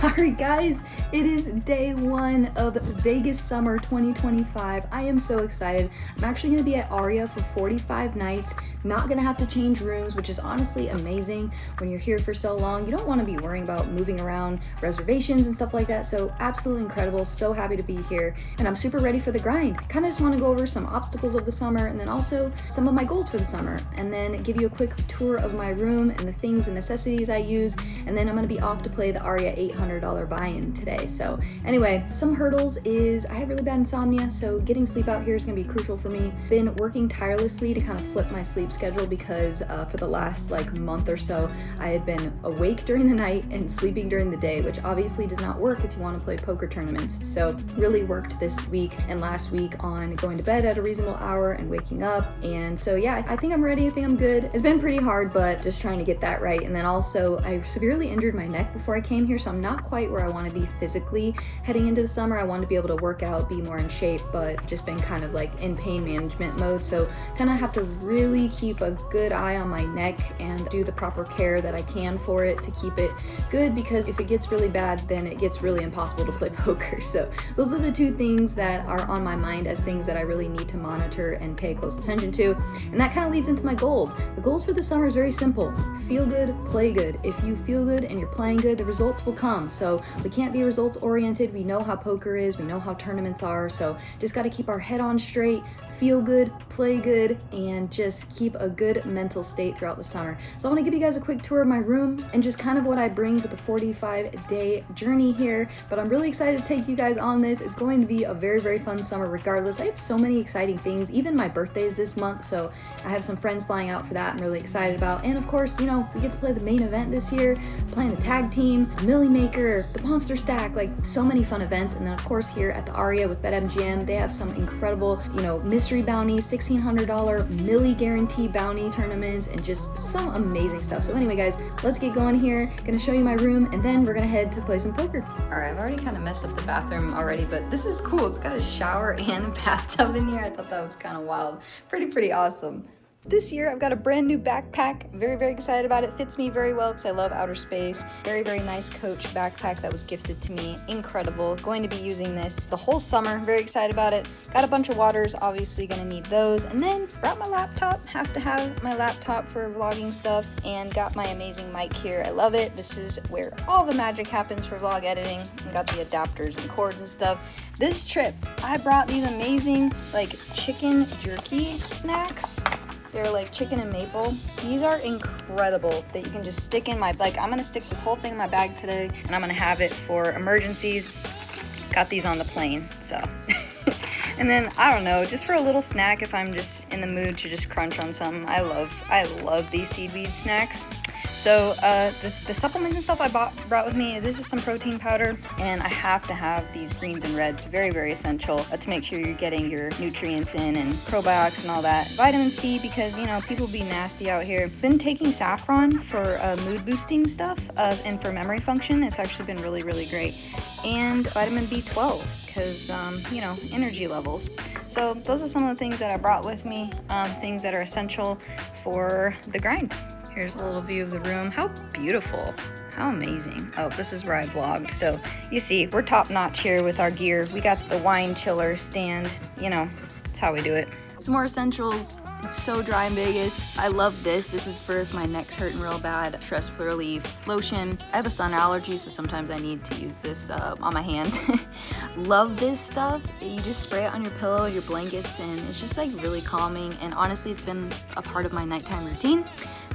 Alright guys, it is day one of Vegas Summer 2025. I am so excited. I'm actually going to be at Aria for 45 nights, not going to have to change rooms, which is honestly amazing. When you're here for so long, you don't want to be worrying about moving around reservations and stuff like that, so absolutely incredible. So happy to be here, and I'm super ready for the grind. Kind of just want to go over some obstacles of the summer, and then also some of my goals for the summer, and then give you a quick tour of my room and the things and necessities I use, and then I'm going to be off to play the Aria $800 buy-in today. So anyway, some hurdles is I have really bad insomnia, so getting sleep out here is going to be crucial for me. Been working tirelessly to kind of flip my sleep schedule because for the last month or so I had been awake during the night and sleeping during the day, which obviously does not work if you want to play poker tournaments. So really worked this week and last week on going to bed at a reasonable hour and waking up, and so yeah, I think I'm ready. I think I'm good. It's been pretty hard, but just trying to get that right. And then also I severely injured my neck before I came here, so I'm not quite where I want to be physically heading into the summer. I want to be able to work out, be more in shape, but just been kind of like in pain management mode, so kind of have to really keep a good eye on my neck and do the proper care that I can for it to keep it good, because if it gets really bad, then it gets really impossible to play poker. So those are the two things that are on my mind as things that I really need to monitor and pay close attention to, and that kind of leads into my goals. The goals for the summer is very simple: feel good, play good. If you feel good and you're playing good, the results will come. So we can't be results oriented. We know how poker is, we know how tournaments are, so just got to keep our head on straight, feel good, play good, and just keep a good mental state throughout the summer. So I want to give you guys a quick tour of my room and just kind of what I bring for the 45-day journey here, but I'm really excited to take you guys on this. It's going to be a very, very fun summer regardless. I have so many exciting things. Even my birthday is this month, so I have some friends flying out for that I'm really excited about. And of course, you know, we get to play the main event this year, playing the tag team, Millie Maker, the Monster Stack, like so many fun events. And then of course here at the Aria with BetMGM, they have some incredible, you know, mystery bounties, $1,600 Millie guarantee bounty tournaments, and just some amazing stuff. So anyway guys, let's get going here. Gonna show you my room, and then we're gonna head to play some poker. All right, I've already kind of messed up the bathroom already, but this is cool. It's got a shower and a bathtub in here. I thought that was kind of wild. Pretty awesome. This year I've got a brand new backpack. Very excited about it. Fits me very well because I love outer space. Very nice Coach backpack that was gifted to me. Incredible. Going to be using this the whole summer. Very excited about it. Got a bunch of waters, obviously gonna need those. And then brought my laptop. Have to have my laptop for vlogging stuff, and got my amazing mic here. I love it. This is where all the magic happens for vlog editing. And got the adapters and cords and stuff. This trip I brought these amazing chicken jerky snacks. They're like chicken and maple. These are incredible that you can just stick in my, I'm gonna stick this whole thing in my bag today, and I'm gonna have it for emergencies. Got these on the plane, so. And then, I don't know, just for a little snack if I'm just in the mood to just crunch on something. I love these seaweed snacks. So the supplements and stuff I brought with me, this is some protein powder, and I have to have these greens and reds. Very essential to make sure you're getting your nutrients in, and probiotics and all that. Vitamin C, because you know people be nasty out here. Been taking saffron for mood boosting stuff and for memory function. It's actually been really great. And vitamin B12 because you know, energy levels. So those are some of the things that I brought with me, things that are essential for the grind. Here's a little view of the room. How beautiful. How amazing. Oh, this is where I vlogged. So you see, we're top notch here with our gear. We got the wine chiller stand. You know, that's how we do it. Some more essentials. It's so dry in Vegas. I love this. This is for if my neck's hurting real bad. Stress relief lotion. I have a sun allergy, so sometimes I need to use this on my hands. Love this stuff. You just spray it on your pillow, your blankets, and it's just really calming. And honestly, it's been a part of my nighttime routine.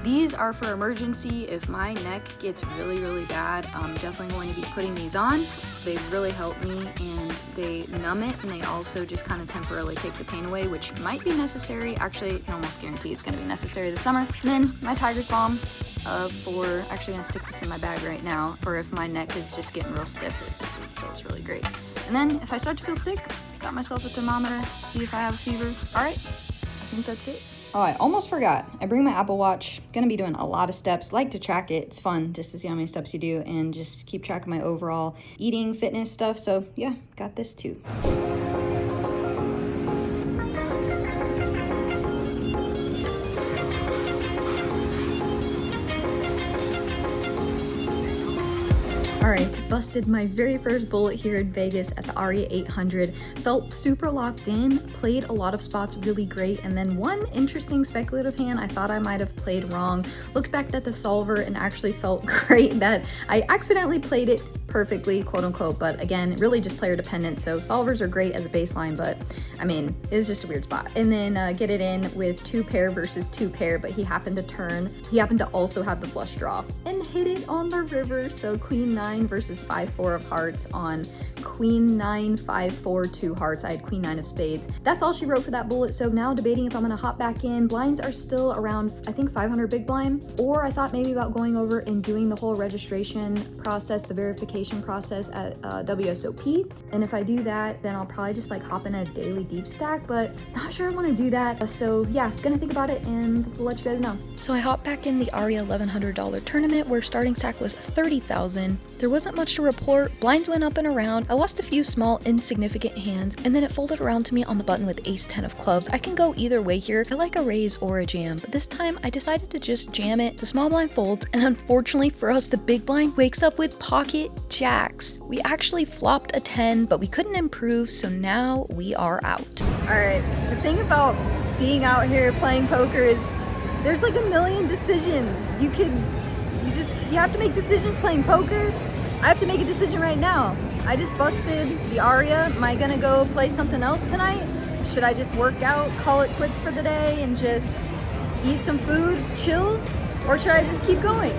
These are for emergency. If my neck gets really bad, I'm definitely going to be putting these on. They really help me, and they numb it, and they also just kind of temporarily take the pain away, which might be necessary. Actually, I can almost guarantee it's going to be necessary this summer. And then my Tiger's Balm for, actually going to stick this in my bag right now, for if my neck is just getting real stiff. It feels really great. And then if I start to feel sick, got myself a thermometer, see if I have a fever. All right, I think that's it. Oh, I almost forgot. I bring my Apple Watch. Gonna be doing a lot of steps. Like to track it. It's fun just to see how many steps you do and just keep track of my overall eating, fitness stuff. So yeah, got this too. All right, busted my very first bullet here in Vegas at the Aria 800. Felt super locked in, played a lot of spots really great, and then one interesting speculative hand I thought I might have played wrong. Looked back at the solver and actually felt great that I accidentally played it perfectly, quote unquote, but again, really just player dependent. So solvers are great as a baseline, but I mean, it was just a weird spot. And then get it in with 2 pair versus 2 pair, but he happened to also have the flush draw and hit it on the river. So queen 9 versus 5-4 of hearts on queen 9, 5-4, 2 hearts. I had queen 9 of spades. That's all she wrote for that bullet. So now debating if I'm gonna hop back in. Blinds are still around, I think 500 big blind, or I thought maybe about going over and doing the whole registration process, the verification process at WSOP. And if I do that, then I'll probably just like hop in a daily deep stack, but not sure I want to do that. So yeah, gonna think about it and we'll let you guys know. So I hopped back in the Aria $1,100 tournament where starting stack was 30,000. There wasn't much to report. Blinds went up and around. I lost a few small insignificant hands, and then it folded around to me on the button with ace 10 of clubs. I can go either way here. I like a raise or a jam, but this time I decided to just jam it. The small blind folds, and unfortunately for us, the big blind wakes up with pocket jacks. We actually flopped a 10, but we couldn't improve, so now we are out. All right, the thing about being out here playing poker is there's like a million decisions. You have to make decisions playing poker. I have to make a decision right now. I just busted the Aria. Am I gonna go play something else tonight? Should I just work out, call it quits for the day, and just eat some food, chill? Or should I just keep going?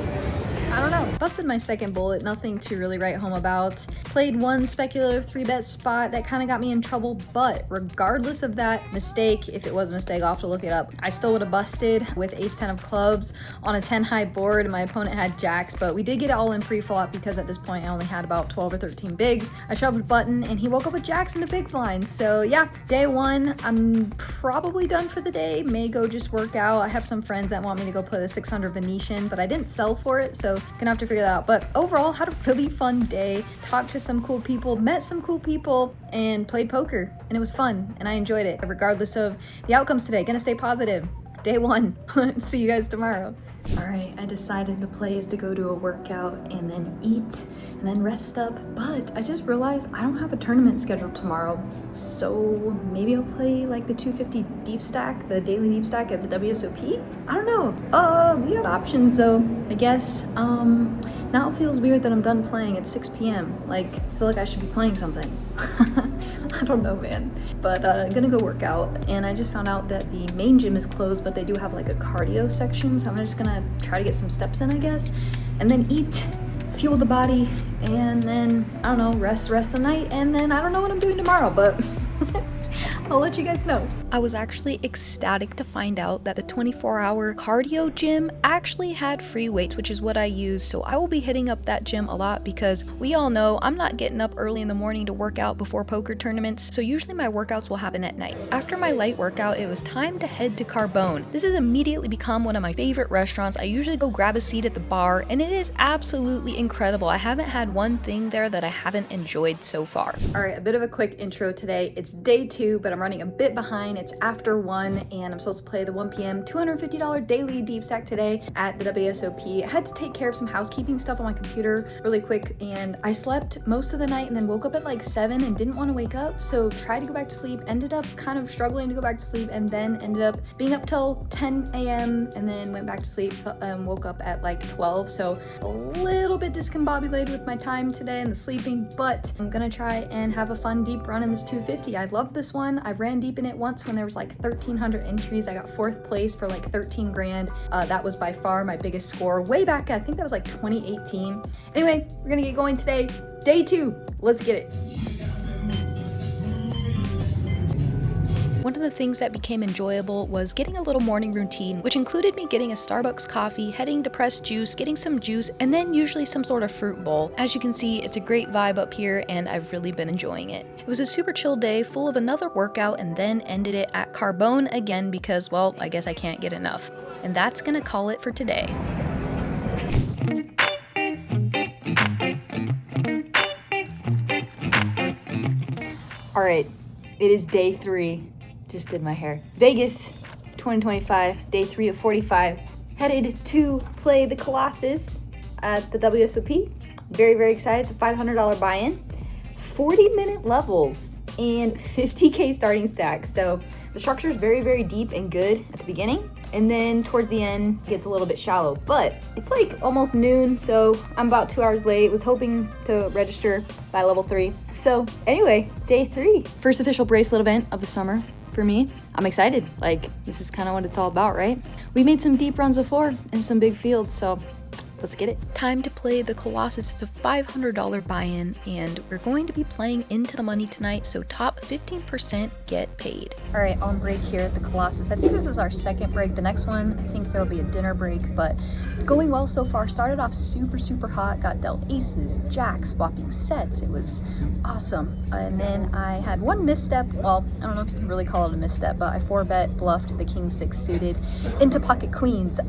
I don't know. Busted my second bullet, nothing to really write home about. Played one speculative 3-bet spot that kind of got me in trouble, but regardless of that mistake, if it was a mistake, I'll have to look it up. I still would have busted with ace 10 of clubs on a 10 high board. My opponent had jacks, but we did get it all in pre-flop because at this point I only had about 12 or 13 bigs. I shoved a button and he woke up with jacks in the big blind. So yeah, day one, I'm probably done for the day. May go just work out. I have some friends that want me to go play the 600 Venetian, but I didn't sell for it, so gonna have to figure that out. But overall, had a really fun day, talked to some cool people, met some cool people, and played poker, and it was fun and I enjoyed it. Regardless of the outcomes today, gonna stay positive. Day one. See you guys tomorrow. All right, I decided the play is to go to a workout and then eat and then rest up, but I just realized I don't have a tournament scheduled tomorrow, so maybe I'll play like the 250 deep stack, the daily deep stack at the WSOP. I don't know. We got options though, I guess. Now it feels weird that I'm done playing at 6 p.m. Like, I feel like I should be playing something. I don't know, man. But gonna go work out, and I just found out that the main gym is closed, but they do have like a cardio section, so I'm just gonna try to get some steps in, I guess, and then eat, fuel the body, and then, I don't know, rest the night, and then I don't know what I'm doing tomorrow, but I'll let you guys know. I was actually ecstatic to find out that the 24-hour cardio gym actually had free weights, which is what I use. So I will be hitting up that gym a lot because we all know I'm not getting up early in the morning to work out before poker tournaments. So usually my workouts will happen at night. After my light workout, it was time to head to Carbone. This has immediately become one of my favorite restaurants. I usually go grab a seat at the bar, and it is absolutely incredible. I haven't had one thing there that I haven't enjoyed so far. All right, a bit of a quick intro today. It's day 2, but I'm running a bit behind. It's after 1, and I'm supposed to play the 1 p.m. $250 daily deep stack today at the WSOP. I had to take care of some housekeeping stuff on my computer really quick, and I slept most of the night and then woke up at like 7 and didn't want to wake up, so tried to go back to sleep, ended up kind of struggling to go back to sleep, and then ended up being up till 10 a.m. and then went back to sleep and woke up at like 12, so a little bit discombobulated with my time today and the sleeping, but I'm gonna try and have a fun deep run in this 250. I love this one. I ran deep in it once when there was like 1,300 entries. I got 4th place for like 13 grand. That was by far my biggest score way back. I think that was like 2018. Anyway, we're gonna get going today. Day 2. Let's get it. One of the things that became enjoyable was getting a little morning routine, which included me getting a Starbucks coffee, heading to press juice, getting some juice, and then usually some sort of fruit bowl. As you can see, it's a great vibe up here, and I've really been enjoying it. It was a super chill day, full of another workout, and then ended it at Carbone again because, well, I guess I can't get enough. And that's gonna call it for today. All right, it is day 3. Just did my hair. Vegas 2025, day 3 of 45. Headed to play the Colossus at the WSOP. Very, very excited. It's a $500 buy-in, 40-minute levels, and 50K starting stack. So the structure is very, very deep and good at the beginning. And then towards the end, it gets a little bit shallow, but it's like almost noon, so I'm about 2 hours late. Was hoping to register by level 3. So anyway, day 3. First official bracelet event of the summer for me. I'm excited. Like, this is kind of what it's all about, right? We made some deep runs before in some big fields, so let's get it. Time to play the Colossus. It's a $500 buy-in, and we're going to be playing into the money tonight, so top 15% get paid. All right, on break here at the Colossus. I think this is our second break. The next one, I think there'll be a dinner break, but going well so far. Started off super, super hot, got dealt aces, jacks, swapping sets. It was awesome. And then I had one misstep. Well, I don't know if you can really call it a misstep, but I 4-bet bluffed the king 6 suited into pocket queens. So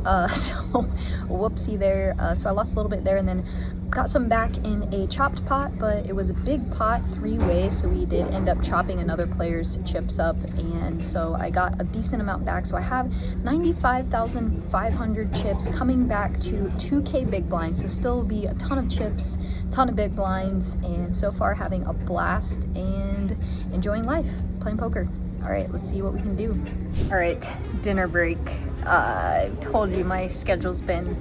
whoopsie there. So I lost a little bit there, and then got some back in a chopped pot, but it was a big pot 3 ways, so we did end up chopping another player's chips up, and so I got a decent amount back. So I have 95,500 chips coming back to 2K big blinds, so still be a ton of chips, ton of big blinds, and so far having a blast and enjoying life, playing poker. All right, let's see what we can do. All right, dinner break. I told you my schedule's been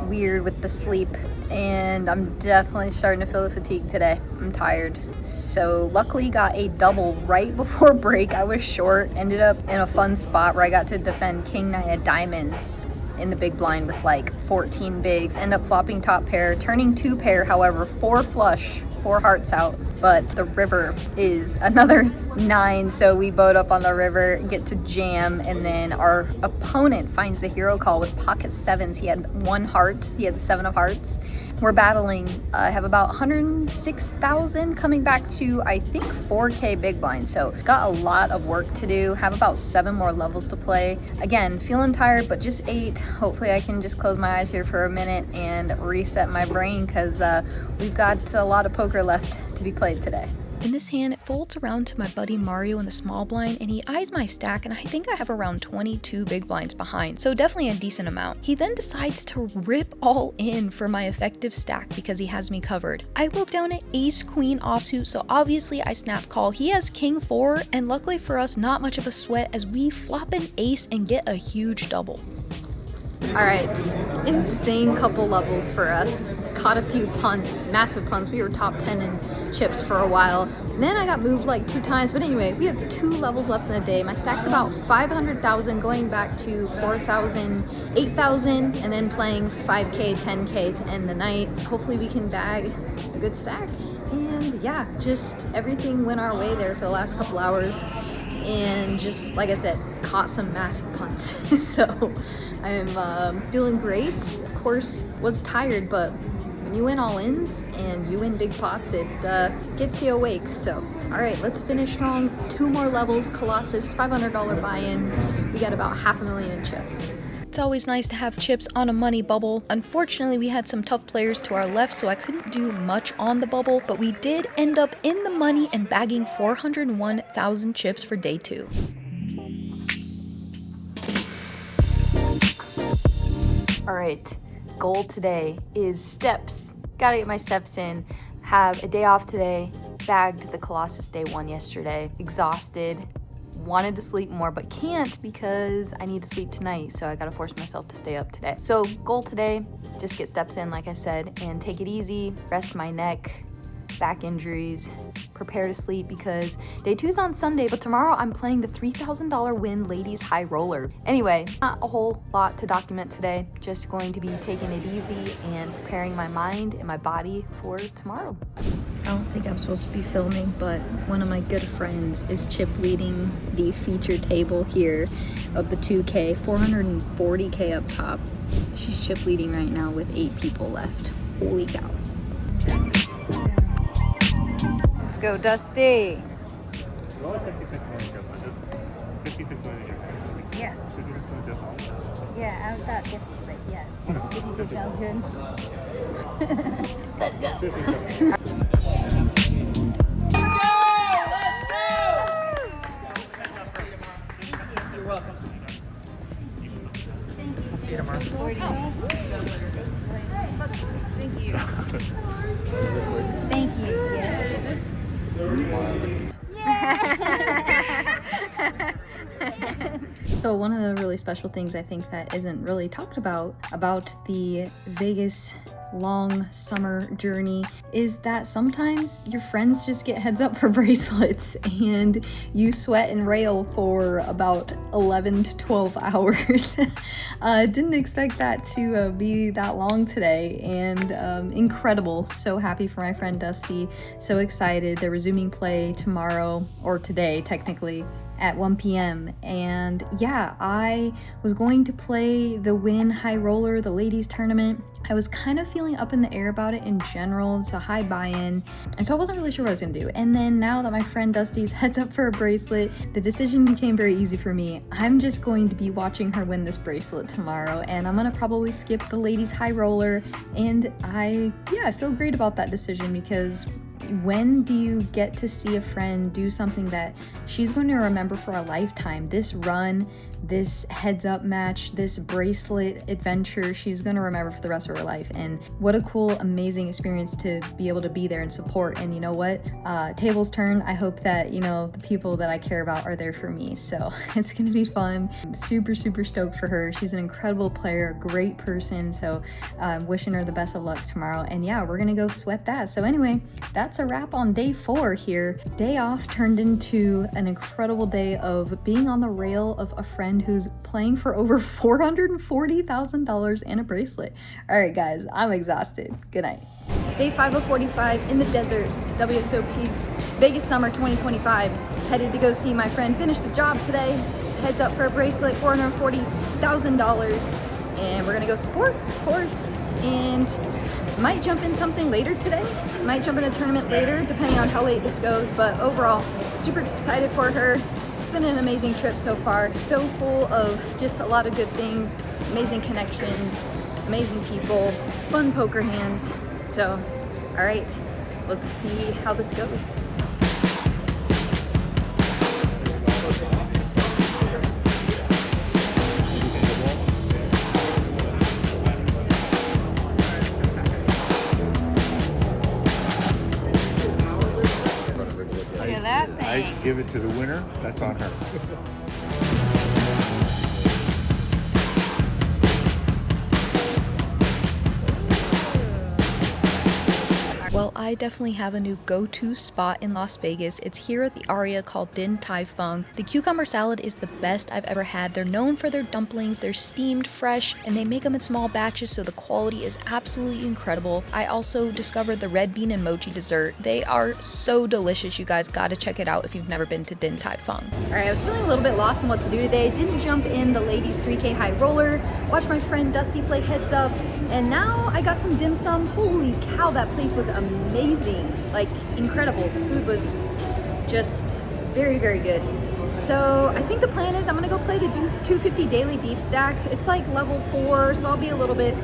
weird with the sleep, and I'm definitely starting to feel the fatigue today. I'm tired. So luckily got a double right before break. I was short, ended up in a fun spot where I got to defend king 9 of diamonds in the big blind with like 14 bigs, end up flopping top pair, turning 2 pair, however 4 flush, 4 hearts out, but the river is another 9, so we boat up on the river, get to jam, and then our opponent finds the hero call with pocket 7s. He had 1 heart, he had the 7 of hearts. We're battling. I have about 106,000 coming back to, I think, 4K big blind, so got a lot of work to do. Have about 7 more levels to play. Again, feeling tired, but just 8. Hopefully I can just close my eyes here for a minute and reset my brain, because we've got a lot of poker left to be played today. In this hand, it folds around to my buddy Mario in the small blind, and he eyes my stack, and I think I have around 22 big blinds behind, so definitely a decent amount. He then decides to rip all in for my effective stack because he has me covered. I look down at ace queen offsuit, so obviously I snap call. He has king 4, and luckily for us, not much of a sweat as we flop an ace and get a huge double. All right, insane couple levels for us. Caught a few punts, massive punts. We were top 10 in chips for a while. And then I got moved like 2 times. But anyway, we have 2 levels left in the day. My stack's about 500,000, going back to 4,000, 8,000, and then playing 5K, 10K to end the night. Hopefully we can bag a good stack. And yeah, just everything went our way there for the last couple hours. And just like I said, caught some massive punts. So I'm feeling great. Of course, was tired, but when you win all-ins and you win big pots, it gets you awake. So all right, let's finish strong. 2 more levels. Colossus, $500 buy-in. We got about 500,000 in chips. It's always nice to have chips on a money bubble. Unfortunately, we had some tough players to our left, so I couldn't do much on the bubble, but we did end up in the money and bagging 401,000 chips for day 2. All right, goal today is steps. Gotta get my steps in. Have a day off today. Bagged the Colossus day 1 yesterday. Exhausted. Wanted to sleep more, but can't because I need to sleep tonight, so I gotta force myself to stay up today. So goal today, just get steps in like I said, and take it easy, rest my neck, back injuries, prepare to sleep because day 2 is on Sunday, but tomorrow I'm playing the $3,000 win ladies high roller. Anyway, not a whole lot to document today, just going to be taking it easy and preparing my mind and my body for tomorrow. I don't think I'm supposed to be filming, but one of my good friends is chip leading the feature table here of the 2K, 440K up top. She's chip leading right now with 8 people left. Holy cow. Let's go, Dusty. You're only 56 million chips, so just 56 million chips. Yeah. 56 million chips. Yeah, I thought 50, but yeah. 56 sounds good. Let's go. 57. You're welcome. I'll see you tomorrow. Thank you. good. Thank you. Yeah. So one of the really special things I think that isn't really talked about the Vegas long summer journey is that sometimes your friends just get heads up for bracelets and you sweat and rail for about 11 to 12 hours. Didn't expect that to be that long today, and incredible. So happy for my friend Dusty, so excited. They're resuming play tomorrow, or today technically, at 1 p.m. And yeah, I was going to play the Win High Roller, the ladies tournament. I was kind of feeling up in the air about it in general. It's a high buy-in, and so I wasn't really sure what I was gonna do. And then now that my friend Dusty's heads up for a bracelet, the decision became very easy for me. I'm just going to be watching her win this bracelet tomorrow, and I'm gonna probably skip the ladies high roller. And I feel great about that decision, because when do you get to see a friend do something that she's going to remember for a lifetime? This run, this heads up match, this bracelet adventure, she's going to remember for the rest of her life. And what a cool, amazing experience to be able to be there and support. And you know what? Tables turn. I hope that, the people that I care about are there for me. So it's going to be fun. I'm super, super stoked for her. She's an incredible player, great person. So wishing her the best of luck tomorrow. And yeah, we're going to go sweat that. So anyway, that's a wrap on day 4 here. Day off turned into an incredible day of being on the rail of a friend who's playing for over $440,000 and a bracelet. All right, guys, I'm exhausted. Good night. Day 5 of 45 in the desert, WSOP, Vegas Summer 2025. Headed to go see my friend finish the job today. Just heads up for a bracelet, $440,000. And we're gonna go support, of course. And might jump in something later today. Might jump in a tournament later, depending on how late this goes. But overall, super excited for her. It's been an amazing trip so far. So full of just a lot of good things, amazing connections, amazing people, fun poker hands. So, all right, let's see how this goes. Look at that thing. I give it to the winner. That's on her. Well, I definitely have a new go-to spot in Las Vegas. It's here at the Aria called Din Tai Fung. The cucumber salad is the best I've ever had. They're known for their dumplings. They're steamed, fresh, and they make them in small batches, so the quality is absolutely incredible. I also discovered the red bean and mochi dessert. They are so delicious. You guys gotta check it out if you've never been to Din Tai Fung. All right, I was feeling a little bit lost on what to do today. Didn't jump in the ladies 3K high roller. Watched my friend Dusty play heads up, and now I got some dim sum. Holy cow, that place was amazing, like incredible. The food was just very, very good. So I think the plan is I'm gonna go play the 250 daily deep stack. It's like level 4, so I'll be a little bit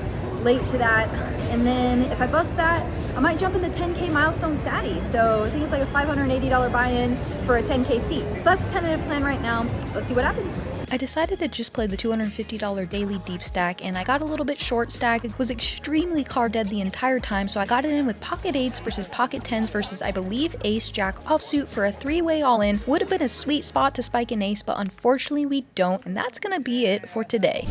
late to that. And then if I bust that, I might jump in the 10K milestone Sadie. So I think it's like a $580 buy-in for a 10K seat. So that's the tentative plan right now. Let's see what happens. I decided to just play the $250 daily deep stack, and I got a little bit short stack. It was extremely card dead the entire time, so I got it in with pocket 8s versus pocket 10s versus, I believe, ace jack offsuit for a 3-way all-in. Would have been a sweet spot to spike an ace, but unfortunately we don't, and that's gonna be it for today.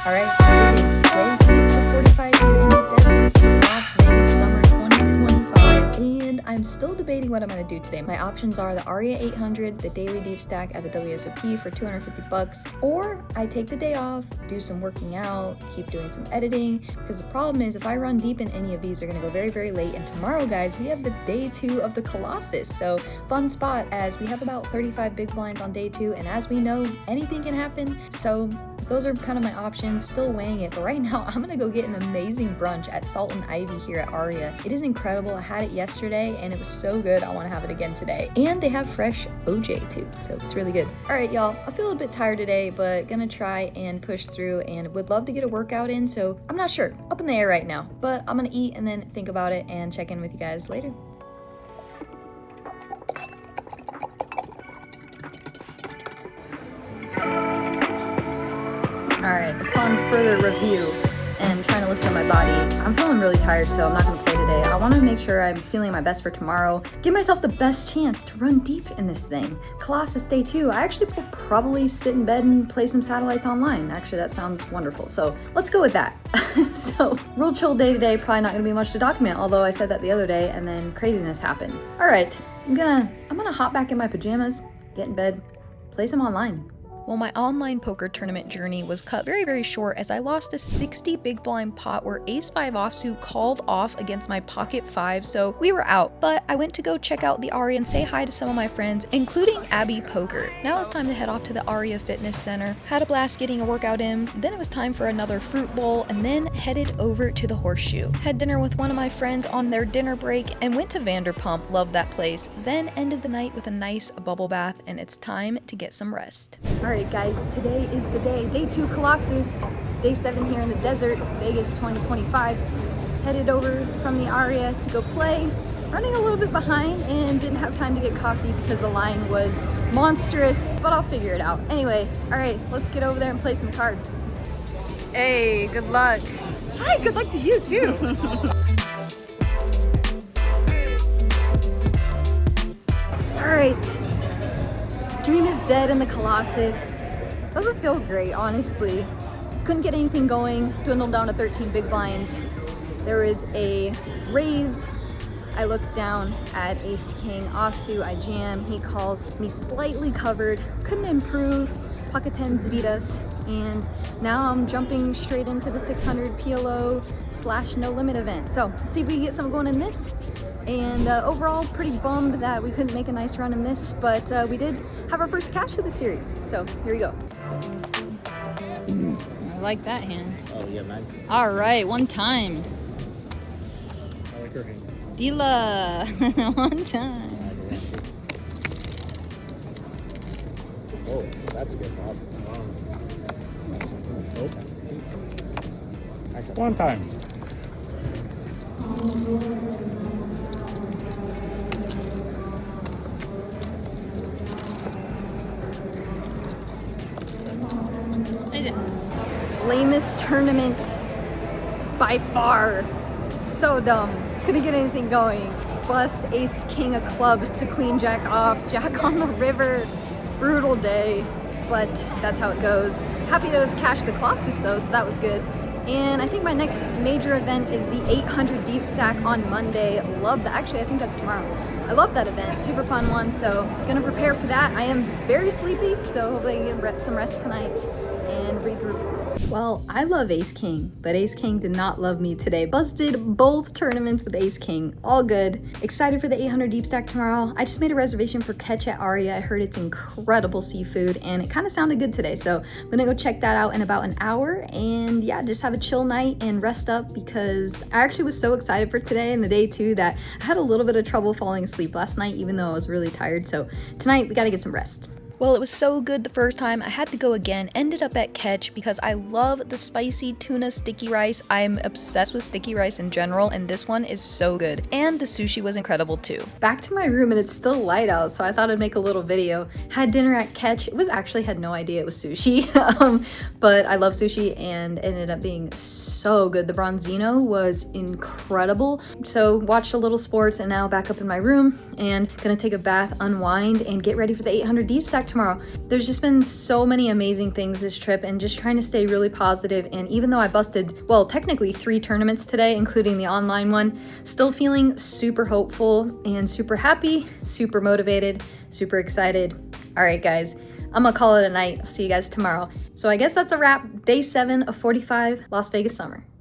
Alright, so it is day 6 of 45 here in the desert, Las Vegas Summer 2025, and I'm still debating what I'm going to do today. My options are the Aria 800, the daily deep stack at the WSOP for $250, or I take the day off, do some working out, keep doing some editing, because the problem is if I run deep in any of these, they're going to go very, very late. And tomorrow, guys, we have the day 2 of the Colossus, so fun spot as we have about 35 big blinds on day 2, and as we know, anything can happen, so those are kind of my options, still weighing it. But right now, I'm gonna go get an amazing brunch at Salt and Ivy here at Aria. It is incredible. I had it yesterday and it was so good. I wanna have it again today. And they have fresh OJ too, so it's really good. All right, y'all, I feel a bit tired today, but gonna try and push through and would love to get a workout in, so I'm not sure. Up in the air right now, but I'm gonna eat and then think about it and check in with you guys later. Alright, upon further review, I'm feeling really tired, so I'm not gonna play today. I wanna make sure I'm feeling my best for tomorrow. Give myself the best chance to run deep in this thing. Colossus day 2. I actually will probably sit in bed and play some satellites online. Actually, that sounds wonderful. So let's go with that. So real chill day today, probably not gonna be much to document, although I said that the other day and then craziness happened. All right, I'm gonna hop back in my pajamas, get in bed, play some online. Well, my online poker tournament journey was cut very, very short as I lost a 60 big blind pot where ace-5 offsuit called off against my pocket 5, so we were out. But I went to go check out the Aria and say hi to some of my friends, including Abby Poker. Now it's time to head off to the Aria Fitness Center. Had a blast getting a workout in, then it was time for another fruit bowl, and then headed over to the Horseshoe. Had dinner with one of my friends on their dinner break and went to Vanderpump, loved that place, then ended the night with a nice bubble bath, and it's time to get some rest. Alright guys, today is the day. Day 2 Colossus, day 7 here in the desert, Vegas 2025. Headed over from the Aria to go play. Running a little bit behind and didn't have time to get coffee because the line was monstrous, but I'll figure it out. Anyway, alright, let's get over there and play some cards. Hey, good luck. Hi, good luck to you too. Alright. Dream is dead in the Colossus. Doesn't feel great, honestly. Couldn't get anything going, dwindled down to 13 big blinds. There is a raise. I looked down at ace king offsuit, I jam, he calls me slightly covered, couldn't improve, pocket 10s beat us, and now I'm jumping straight into the 600 PLO / no limit event. So let's see if we can get something going in this. And overall, pretty bummed that we couldn't make a nice run in this, but we did have our first cash of the series. So here we go. I like that hand. Oh, yeah, nice. All right, one time. I like her hand. Dila, one time. Oh, that's a good pop. Wow. One time. Lamest tournament by far. So dumb. Couldn't get anything going. Bust ace king of clubs to queen jack off, jack on the river. Brutal day, but that's how it goes. Happy to have cashed the Colossus though, so that was good. And I think my next major event is the 800 deep stack on Monday. Love that. Actually, I think that's tomorrow. I love that event. Super fun one. So gonna prepare for that. I am very sleepy, so hopefully I can get some rest tonight and regroup. Well, I love Ace King, but Ace King did not love me today. Busted both tournaments with Ace King. All good. Excited for the 800 deep stack tomorrow. I just made a reservation for catch at Aria. I heard it's incredible seafood and it kind of sounded good today. So I'm gonna go check that out in about an hour and yeah, just have a chill night and rest up because I actually was so excited for today and the day too that I had a little bit of trouble falling asleep last night even though I was really tired. So tonight we gotta get some rest. Well, it was so good the first time, I had to go again. Ended up at Catch because I love the spicy tuna sticky rice. I'm obsessed with sticky rice in general, and this one is so good. And the sushi was incredible too. Back to my room, and it's still light out, so I thought I'd make a little video. Had dinner at Catch. It was actually, had no idea it was sushi, but I love sushi and it ended up being so good. The bronzino was incredible. So watched a little sports and now back up in my room and gonna take a bath, unwind, and get ready for the 800 deep stack tomorrow. There's just been so many amazing things this trip and just trying to stay really positive. And even though I busted, well, technically 3 tournaments today, including the online one, still feeling super hopeful and super happy, super motivated, super excited. All right, guys, I'm gonna call it a night. See you guys tomorrow. So I guess that's a wrap. Day 7 of 45 Las Vegas summer.